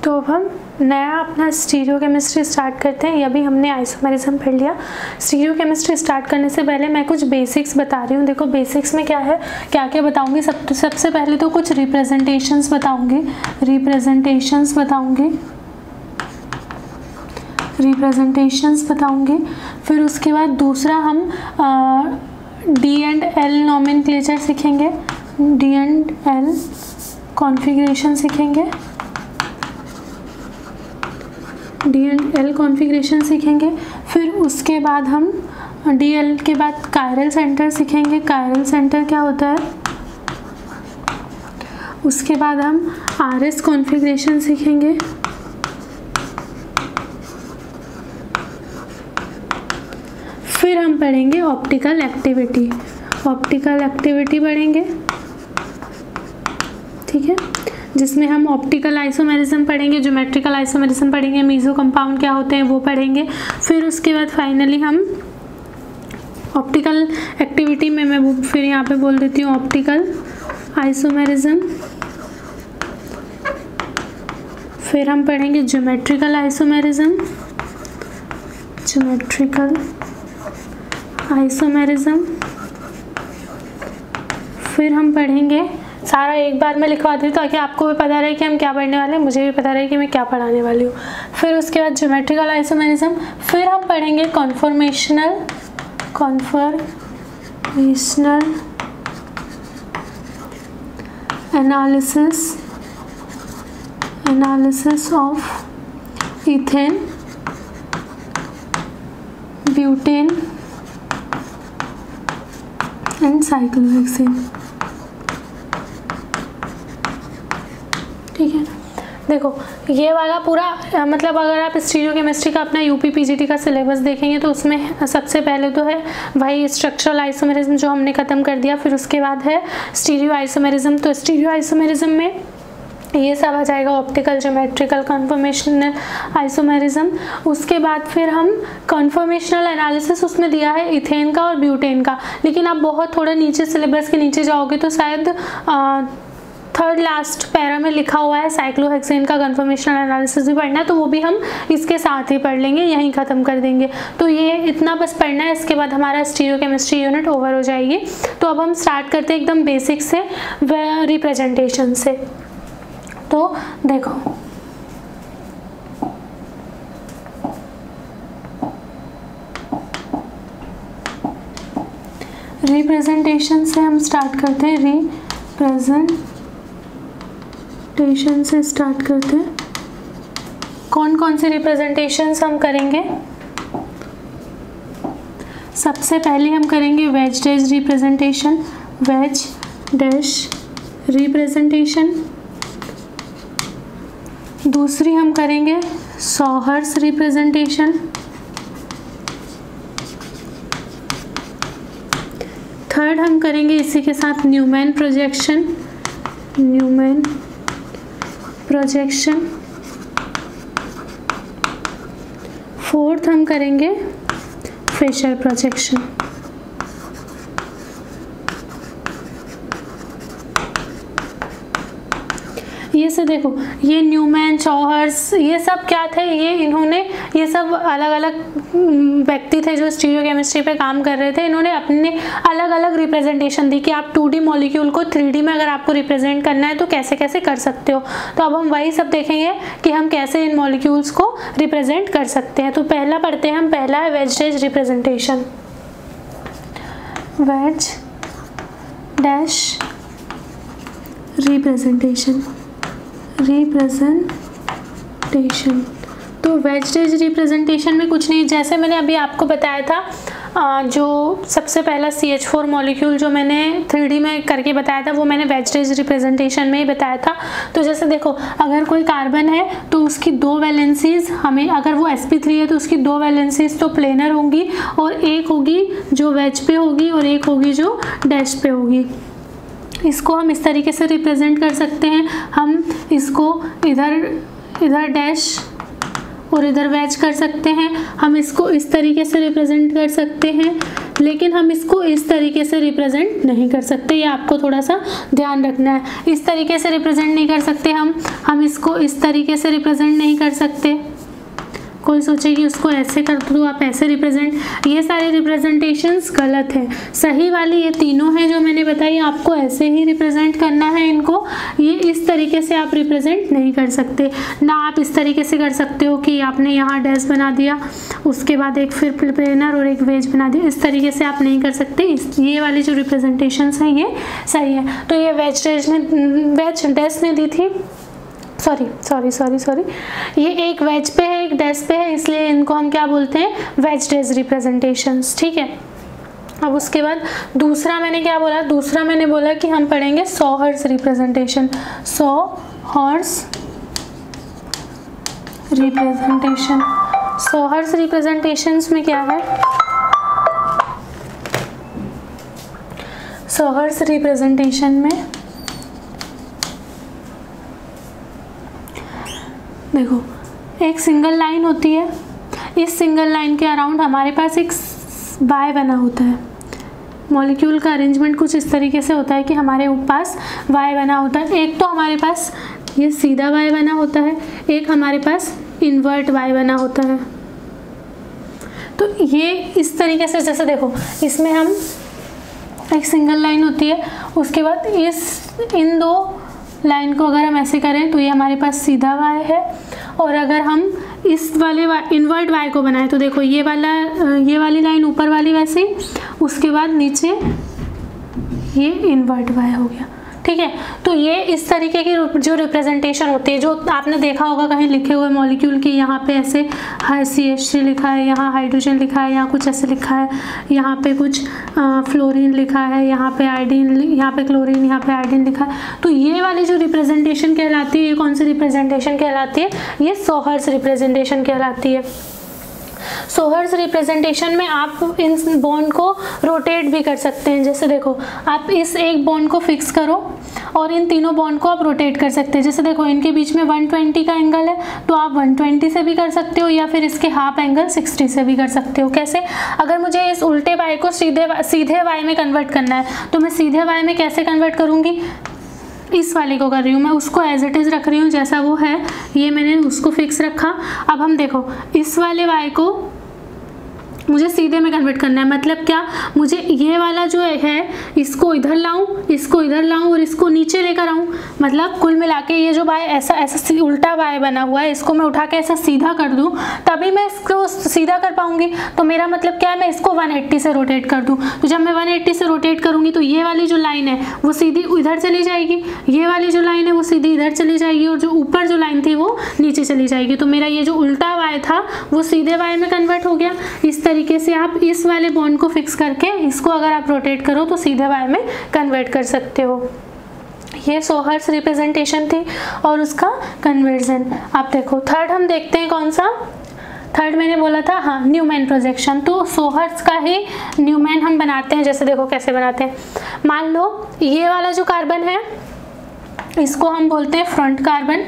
तो अब हम नया अपना स्टीरियो केमिस्ट्री स्टार्ट करते हैं। अभी हमने आइसोमेरिज्म पढ़ लिया। स्टीरियो केमिस्ट्री स्टार्ट करने से पहले मैं कुछ बेसिक्स बता रही हूँ। देखो बेसिक्स में क्या है, क्या क्या बताऊँगी। सबसे पहले तो कुछ रिप्रेजेंटेशंस बताऊँगी, रिप्रेजेंटेशंस बताऊँगी। फिर उसके बाद दूसरा हम डी एंड एल नॉमेनक्लेचर सीखेंगे, डी एंड एल कॉन्फ़िगरेशन सीखेंगे, डी एंड एल कॉन्फ़िगरेशन सीखेंगे। फिर उसके बाद हम डी एल के बाद कायरल सेंटर सीखेंगे, कायरल सेंटर क्या होता है। उसके बाद हम आर एस कॉन्फ़िगरेशन सीखेंगे। फिर हम पढ़ेंगे ऑप्टिकल एक्टिविटी, ऑप्टिकल एक्टिविटी पढ़ेंगे, ठीक है, जिसमें हम ऑप्टिकल आइसोमेरिज्म पढ़ेंगे, ज्योमेट्रिकल आइसोमेरिज्म पढ़ेंगे, मीजो कंपाउंड क्या होते हैं वो पढ़ेंगे। फिर उसके बाद फाइनली हम ऑप्टिकल एक्टिविटी में मैं फिर यहाँ पे बोल देती हूँ ऑप्टिकल आइसोमेरिज्म। फिर हम पढ़ेंगे ज्योमेट्रिकल आइसोमेरिज्म, ज्योमेट्रिकल आइसोमेरिज्म। फिर हम पढ़ेंगे, सारा एक बार में लिखवा दी ताकि आपको भी पता रहे कि हम क्या पढ़ने वाले हैं, मुझे भी पता रहे कि मैं क्या पढ़ाने वाली हूँ। फिर उसके बाद ज्योमेट्रिकल आइसोमेरिज्म। फिर हम पढ़ेंगे conformational analysis of ethane, butane and cyclohexane, ठीक है। देखो ये वाला पूरा मतलब अगर आप स्टीरियो केमिस्ट्री का अपना यूपी पीजीटी का सिलेबस देखेंगे तो उसमें सबसे पहले तो है वही स्ट्रक्चरल आइसोमेरिज्म जो हमने ख़त्म कर दिया। फिर उसके बाद है स्टीरियो आइसोमेरिज्म। तो स्टीरियो आइसोमेरिज्म में ये सब आ जाएगा, ऑप्टिकल, ज्योमेट्रिकल, कन्फॉर्मेशनल आइसोमेरिज्म। उसके बाद फिर हम कन्फॉर्मेशनल एनालिसिस, उसमें दिया है इथेन का और ब्यूटेन का। लेकिन आप बहुत थोड़ा नीचे सिलेबस के नीचे जाओगे तो शायद थर्ड लास्ट पैरा में लिखा हुआ है साइक्लोहेक्सेन का कन्फॉर्मेशनल एनालिसिस भी पढ़ना है, तो वो भी हम इसके साथ ही पढ़ लेंगे, यहीं ख़त्म कर देंगे। तो ये इतना बस पढ़ना है, इसके बाद हमारा स्टीरियो केमिस्ट्री यूनिट ओवर हो जाएगी। तो अब हम स्टार्ट करते हैं एकदम बेसिक से, रिप्रेजेंटेशन से। तो देखो रिप्रेजेंटेशन से हम स्टार्ट करते हैं, रिप्रेजेंटेशन से स्टार्ट करते हैं। कौन कौन से रिप्रेजेंटेशंस हम करेंगे? सबसे पहले हम करेंगे veg dash representation, veg dash representation. दूसरी हम करेंगे सॉहर्स रिप्रेजेंटेशन। थर्ड हम करेंगे इसी के साथ Newman projection, Newman projection. Fourth हम करेंगे फिशर प्रोजेक्शन। ये से देखो, ये न्यूमैन, चॉहर्स, ये सब क्या थे, ये सब अलग अलग व्यक्ति थे जो स्टीरियो केमिस्ट्री पे काम कर रहे थे। इन्होंने अपने अलग अलग रिप्रेजेंटेशन दी कि आप 2D मॉलिक्यूल को 3D में अगर आपको रिप्रेजेंट करना है तो कैसे कैसे कर सकते हो। तो अब हम वही सब देखेंगे कि हम कैसे इन मॉलिक्यूल्स को रिप्रेजेंट कर सकते हैं। तो पहला पढ़ते हैं हम, पहला है veg dash representation, veg dash representation. तो वेज डैश रिप्रेजेंटेशन में कुछ नहीं, जैसे मैंने अभी आपको बताया था, जो सबसे पहला CH4 मॉलिक्यूल जो मैंने 3D में करके बताया था वो मैंने वेज डैश रिप्रेजेंटेशन में ही बताया था। तो जैसे देखो, अगर कोई कार्बन है तो उसकी 2 वैलेंसीज हमें, अगर वो sp3 है तो उसकी 2 वैलेंसीज तो प्लेनर होंगी और एक होगी जो वेज पे होगी और एक होगी जो डैश पे होगी। इसको हम इस तरीके से रिप्रेजेंट कर सकते हैं। हम इसको इधर डैश और इधर वेज कर सकते हैं। हम इसको इस तरीके से रिप्रेजेंट कर सकते हैं, लेकिन हम इसको इस तरीके से रिप्रेजेंट नहीं कर सकते, ये आपको थोड़ा सा ध्यान रखना है। इस तरीके से रिप्रेजेंट नहीं कर सकते हम इसको इस तरीके से रिप्रेजेंट नहीं कर सकते। कोई सोचे कि उसको ऐसे कर दो, आप ऐसे रिप्रेजेंट, ये सारे रिप्रेजेंटेशंस गलत है। सही वाली ये तीनों हैं जो मैंने बताई, आपको ऐसे ही रिप्रेजेंट करना है इनको। ये इस तरीके से आप रिप्रेजेंट नहीं कर सकते ना, आप इस तरीके से कर सकते हो कि आपने यहाँ डैश बना दिया, उसके बाद एक फिर प्लेनर और एक वेज बना दिया, इस तरीके से आप नहीं कर सकते। ये वाली जो रिप्रेजेंटेशंस हैं ये सही है। तो ये वेज डैश ने दी थी, सॉरी, ये एक वेज पे है एक डैश पे है, इसलिए इनको हम क्या बोलते हैं, वेज डैश रिप्रेजेंटेशंस, ठीक है। अब उसके बाद दूसरा मैंने क्या बोला, दूसरा मैंने बोला कि हम पढ़ेंगे सॉहर्स रिप्रेजेंटेशन। सॉहर्स रिप्रेजेंटेशंस में क्या है, सॉहर्स रिप्रेजेंटेशन में देखो एक सिंगल लाइन होती है, इस सिंगल लाइन के अराउंड हमारे पास एक वाई बना होता है। मॉलिक्यूल का अरेंजमेंट कुछ इस तरीके से होता है कि हमारे पास वाई बना होता है। एक तो हमारे पास ये सीधा वाई बना होता है, एक हमारे पास इन्वर्ट वाई बना होता है। तो ये इस तरीके से, जैसे देखो इसमें हम एक सिंगल लाइन होती है, उसके बाद इन दो लाइन को अगर हम ऐसे करें तो ये हमारे पास सीधा वाई है, और अगर हम इस वाले इन्वर्ट वाई को बनाएं तो देखो ये वाली लाइन ऊपर वाली वैसे ही, उसके बाद नीचे ये इन्वर्ट वाई हो गया, ठीक है। तो ये इस तरीके की जो रिप्रेजेंटेशन होती है, जो आपने देखा होगा कहीं लिखे हुए मॉलिक्यूल की, यहाँ पे ऐसे CH3 लिखा है, यहाँ हाइड्रोजन लिखा है, यहाँ कुछ ऐसे लिखा है, यहाँ पे कुछ फ्लोरीन लिखा है, यहाँ पे आयोडीन, यहाँ पे क्लोरीन, यहाँ पे आयोडीन लिखा है। तो ये वाली जो रिप्रेजेंटेशन कहलाती है, ये कौन सी रिप्रेजेंटेशन कहलाती है, ये सॉहर्स रिप्रेजेंटेशन कहलाती है। सोहर्स रिप्रेजेंटेशन में आप इन बॉन्ड को रोटेट भी कर सकते हैं। जैसे देखो आप इस एक बॉन्ड को फिक्स करो और इन तीनों बॉन्ड को आप रोटेट कर सकते हैं। जैसे देखो इनके बीच में 120 का एंगल है, तो आप 120 से भी कर सकते हो, या फिर इसके हाफ एंगल 60 से भी कर सकते हो। कैसे, अगर मुझे इस उल्टे वाई को सीधे वाई में कन्वर्ट करना है, तो मैं सीधे वाई में कैसे कन्वर्ट करूँगी, इस वाले को कर रही हूँ मैं, उसको एज इट इज़ रख रही हूँ जैसा वो है, ये मैंने उसको फिक्स रखा। अब हम देखो इस वाले वाई को मुझे सीधे में कन्वर्ट करना है, मतलब क्या, मुझे ये वाला जो है इसको इधर लाऊं, इसको इधर लाऊं और इसको नीचे लेकर आऊं। मतलब कुल मिला के ये जो वाई ऐसा उल्टा वाई बना हुआ है, इसको मैं उठा के ऐसा सीधा कर दूं, तभी मैं इसको सीधा कर पाऊंगी। तो मेरा मतलब क्या है, मैं इसको 180 से रोटेट कर दूं। तो जब मैं 180 से रोटेट करूंगी तो ये वाली जो लाइन है वो सीधी इधर चली जाएगी, ये वाली जो लाइन है वो सीधी इधर चली जाएगी, और जो ऊपर जो लाइन थी वो नीचे चली जाएगी। तो मेरा ये जो उल्टा वाई था वो सीधे वाई में कन्वर्ट हो गया। इस तरीके से आप इस वाले बॉन्ड को फिक्स करके इसको अगर आप रोटेट करो तो सीधे वाई में कन्वर्ट कर सकते हो। ये सोहर्स रिप्रेजेंटेशन थी और उसका कन्वर्जन। आप देखो थर्ड हम देखते हैं कौन सा, थर्ड मैंने बोला था हाँ न्यूमैन प्रोजेक्शन। तो सोहर्स का ही न्यूमैन हम बनाते हैं। जैसे देखो कैसे बनाते हैं, मान लो ये वाला जो कार्बन है इसको हम बोलते हैं फ्रंट कार्बन,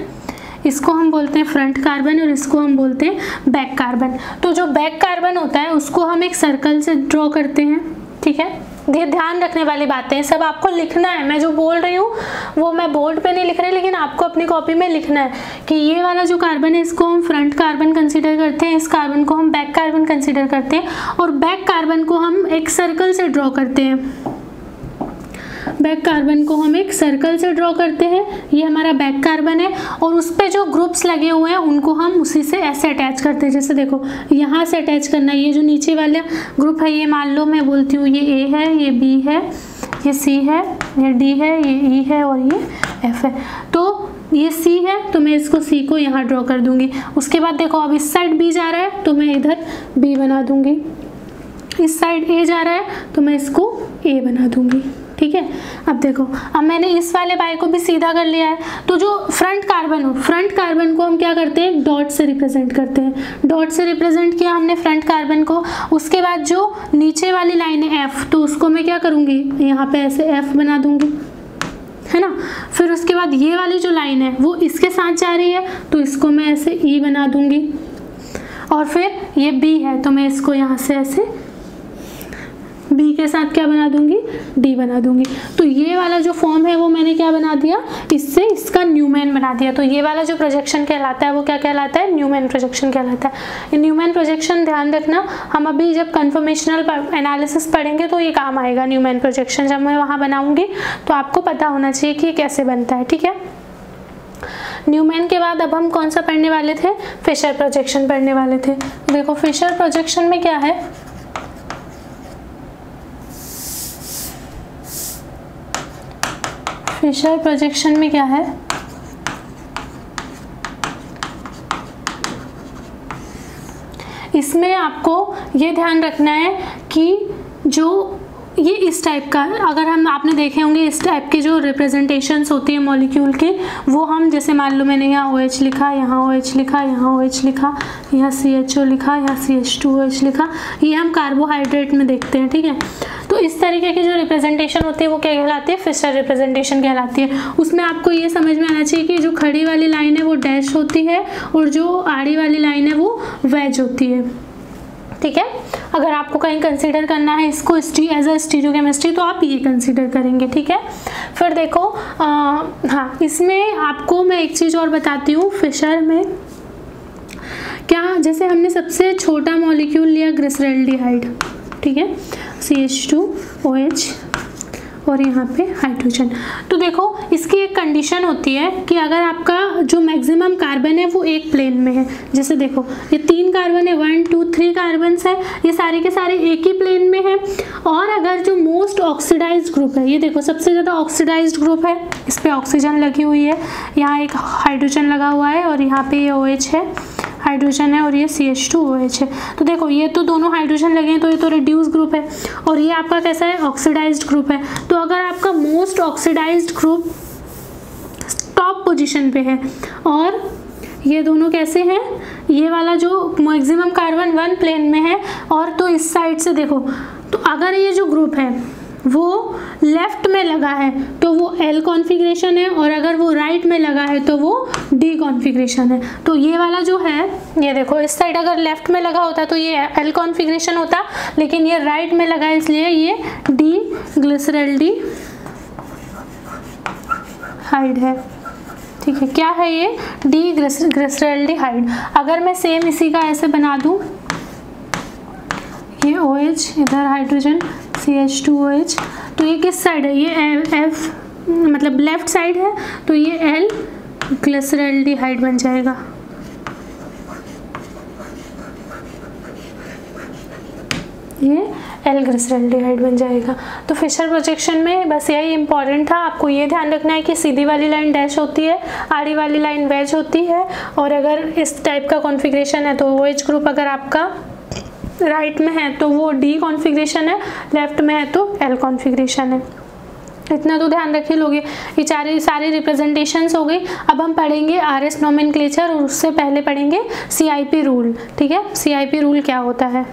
इसको हम बोलते हैं फ्रंट कार्बन और इसको हम बोलते हैं बैक कार्बन। तो जो बैक कार्बन होता है उसको हम एक सर्कल से ड्रॉ करते हैं, ठीक है। ये ध्यान रखने वाली बातें हैं, सब आपको लिखना है। मैं जो बोल रही हूँ वो मैं बोर्ड पे नहीं लिख रही, लेकिन आपको अपनी कॉपी में लिखना है कि ये वाला जो कार्बन है इसको हम फ्रंट कार्बन कंसीडर करते हैं, इस कार्बन को हम बैक कार्बन कंसीडर करते हैं, और बैक कार्बन को हम एक सर्कल से ड्रॉ करते हैं। बैक कार्बन को हम एक सर्कल से ड्रॉ करते हैं, ये हमारा बैक कार्बन है, और उस पे जो ग्रुप्स लगे हुए हैं उनको हम उसी से ऐसे अटैच करते हैं। जैसे देखो यहाँ से अटैच करना है, ये जो नीचे वाला ग्रुप है ये मान लो मैं बोलती हूँ ये A है, ये B है, ये C है, ये D है, ये E है और ये F है। तो ये C है तो मैं इसको C को यहाँ ड्रॉ कर दूँगी। उसके बाद देखो अब इस साइड B जा रहा है तो मैं इधर B बना दूँगी, इस साइड A जा रहा है तो मैं इसको A बना दूँगी, ठीक है। अब देखो अब मैंने इस वाले वाई को भी सीधा कर लिया है। तो जो फ्रंट कार्बन हो, फ्रंट कार्बन को हम क्या करते हैं, डॉट से रिप्रेजेंट करते हैं। डॉट से रिप्रेजेंट किया हमने फ्रंट कार्बन को। उसके बाद जो नीचे वाली लाइन है F, तो उसको मैं क्या करूँगी, यहाँ पे ऐसे F बना दूँगी, है ना। फिर उसके बाद ये वाली जो लाइन है वो इसके साथ जा रही है तो इसको मैं ऐसे E बना दूँगी, और फिर ये B है तो मैं इसको यहाँ से ऐसे बी के साथ क्या बना दूंगी, डी बना दूंगी। तो ये वाला जो फॉर्म है वो मैंने क्या बना दिया, इससे इसका न्यूमैन बना दिया। तो ये वाला जो प्रोजेक्शन कहलाता है वो क्या कहलाता है, न्यूमैन प्रोजेक्शन कहलाता है। न्यूमैन प्रोजेक्शन ध्यान रखना, हम अभी जब कन्फर्मेशनल एनालिसिस पढ़ेंगे तो ये काम आएगा। न्यूमैन प्रोजेक्शन जब मैं वहाँ बनाऊंगी तो आपको पता होना चाहिए कि ये कैसे बनता है, ठीक है। न्यूमैन के बाद अब हम कौन सा पढ़ने वाले थे, फिशर प्रोजेक्शन पढ़ने वाले थे। देखो फिशर प्रोजेक्शन में क्या है, फिशर प्रोजेक्शन में क्या है, इसमें आपको ये ध्यान रखना है कि जो ये इस टाइप का, अगर हम आपने देखे होंगे इस टाइप के जो रिप्रेजेंटेशंस होती है मॉलिक्यूल के, वो हम जैसे मान लो मैंने यहाँ OH लिखा, यहाँ OH लिखा, यहाँ OH लिखा, यहाँ CHO लिखा, यहाँ CH2OH लिखा, ये हम कार्बोहाइड्रेट में देखते हैं, ठीक है। तो इस तरीके की जो रिप्रेजेंटेशन होती है वो क्या कहलाती है, फिशर रिप्रेजेंटेशन कहलाती है। उसमें आपको ये समझ में आना चाहिए कि जो खड़ी वाली लाइन है वो डैश होती है और जो आड़ी वाली लाइन है वो वेज होती है, ठीक है। अगर आपको कहीं कंसीडर करना है इसको एज अ स्टीरियोकेमिस्ट्री तो आप ये कंसीडर करेंगे, ठीक है। फिर देखो हाँ, इसमें आपको मैं एक चीज़ और बताती हूँ, फिशर में क्या, जैसे हमने सबसे छोटा मॉलिक्यूल लिया ग्लिसरैल्डिहाइड, ठीक है, CH2OH और यहाँ पे हाइड्रोजन। तो देखो इसकी एक कंडीशन होती है कि अगर आपका जो मैक्सिमम कार्बन है वो एक प्लेन में है, जैसे देखो ये 3 कार्बन है, 1 2 3 कार्बन है, ये सारे के सारे एक ही प्लेन में है। और अगर जो मोस्ट ऑक्सीडाइज्ड ग्रुप है, ये देखो सबसे ज़्यादा ऑक्सीडाइज्ड ग्रुप है, इस पर ऑक्सीजन लगी हुई है, यहाँ एक हाइड्रोजन लगा हुआ है और यहाँ पे ये OH है, हाइड्रोजन है और ये CH2OH है। तो देखो ये तो दोनों हाइड्रोजन लगे हैं तो ये तो रिड्यूस ग्रुप है और ये आपका कैसा है, ऑक्सीडाइज्ड ग्रुप है। तो अगर आपका most oxidised group top position पे है और ये दोनों कैसे हैं, ये वाला जो मैक्सिमम कार्बन 1 प्लेन में है और तो इस साइड से देखो, तो अगर ये जो ग्रुप है वो लेफ्ट में लगा है तो वो L कॉन्फ़िगरेशन है और अगर वो राइट में लगा है तो वो D कॉन्फ़िगरेशन है। तो ये वाला जो है, ये देखो इस साइड अगर लेफ्ट में लगा होता तो ये L कॉन्फ़िगरेशन होता, लेकिन ये राइट में लगा है इसलिए ये D ग्लिसरैल्डिहाइड है, ठीक है। क्या है ये, D ग्लिसरैल्डिहाइड। अगर मैं सेम इसी का ऐसे बना दूँ, ये OH इधर हाइड्रोजन CH2OH, तो ये किस साइड है, ये F मतलब लेफ्ट साइड है, तो ये L ग्लिसरैल्डिहाइड बन जाएगा। ये L ग्लिसरैल्डिहाइड बन जाएगा। तो फिशर प्रोजेक्शन में बस यही इंपॉर्टेंट था, आपको ये ध्यान रखना है कि सीधी वाली लाइन डैश होती है, आड़ी वाली लाइन वेज होती है, और अगर इस टाइप का कॉन्फ़िगरेशन है तो OH ग्रुप अगर आपका राइट में है तो वो D कॉन्फ़िगरेशन है, लेफ्ट में है तो L कॉन्फ़िगरेशन है। इतना तो ध्यान रख ही लोगे। ये सारे रिप्रेजेंटेशंस हो गई। अब हम पढ़ेंगे RS नोमेनक्लेचर और उससे पहले पढ़ेंगे CIP रूल, ठीक है। CIP रूल क्या होता है।